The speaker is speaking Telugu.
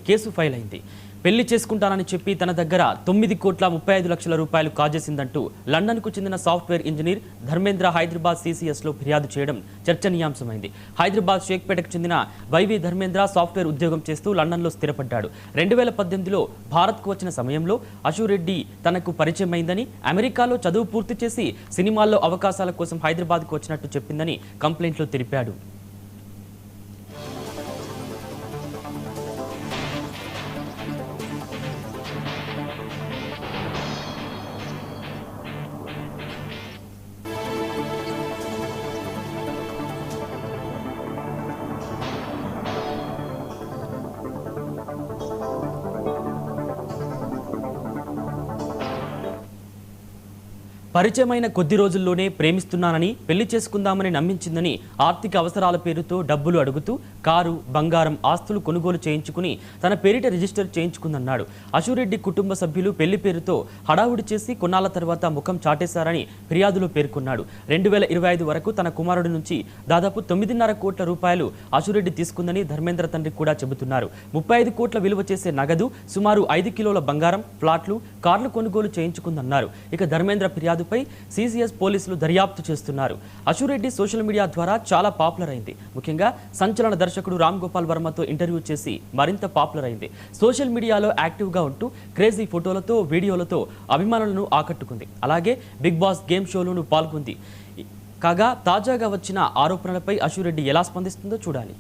కేసు ఫైల్ అయింది. పెళ్లి చేసుకుంటానని చెప్పి తన దగ్గర 9,35,00,000 రూపాయలు కాజేసిందంటూ లండన్కు చెందిన సాఫ్ట్వేర్ ఇంజనీర్ ధర్మేంద్ర హైదరాబాద్ CCSలో ఫిర్యాదు చేయడం చర్చనీయాంశమైంది. హైదరాబాద్ షేక్పేటకు చెందిన వైవి ధర్మేంద్ర సాఫ్ట్వేర్ ఉద్యోగం చేస్తూ లండన్లో స్థిరపడ్డాడు. 2018లో భారత్కు వచ్చిన సమయంలో అశురెడ్డి తనకు పరిచయమైందని, అమెరికాలో చదువు పూర్తి చేసి సినిమాల్లో అవకాశాల కోసం హైదరాబాద్కు వచ్చినట్టు చెప్పిందని కంప్లైంట్లో తెలిపాడు. పరిచయమైన కొద్ది రోజుల్లోనే ప్రేమిస్తున్నానని, పెళ్లి చేసుకుందామని నమ్మించిందని, ఆర్థిక అవసరాల పేరుతో డబ్బులు అడుగుతూ కారు, బంగారం, ఆస్తులు కొనుగోలు చేయించుకుని తన పేరిట రిజిస్టర్ చేయించుకుందన్నాడు. అశురెడ్డి కుటుంబ సభ్యులు పెళ్లి పేరుతో హడావుడి చేసి కొన్నాళ్ల తర్వాత ముఖం చాటేశారని ఫిర్యాదులో పేర్కొన్నాడు. 2025 వరకు తన కుమారుడి నుంచి దాదాపు 9.5 కోట్ల రూపాయలు అశురెడ్డి తీసుకుందని ధర్మేంద్ర తండ్రి కూడా చెబుతున్నారు. 35 కోట్ల విలువ చేసే నగదు, సుమారు 5 కిలోల బంగారం, ఫ్లాట్లు, కార్లు కొనుగోలు చేయించుకుందన్నారు. ఇక ధర్మేంద్ర ఫిర్యాదుపై CCS పోలీసులు దర్యాప్తు చేస్తున్నారు. అశురెడ్డి సోషల్ మీడియా ద్వారా చాలా పాపులర్ అయింది. ముఖ్యంగా సంచలన దర్శకుడు రామ్ గోపాల్ వర్మతో ఇంటర్వ్యూ చేసి మరింత పాపులర్ అయింది. సోషల్ మీడియాలో యాక్టివ్గా ఉంటూ క్రేజీ ఫోటోలతో, వీడియోలతో అభిమానులను ఆకట్టుకుంది. అలాగే బిగ్ బాస్ గేమ్ షోలోనూ పాల్గొంది. కాగా తాజాగా వచ్చిన ఆరోపణలపై అశురెడ్డి ఎలా స్పందిస్తుందో చూడాలి.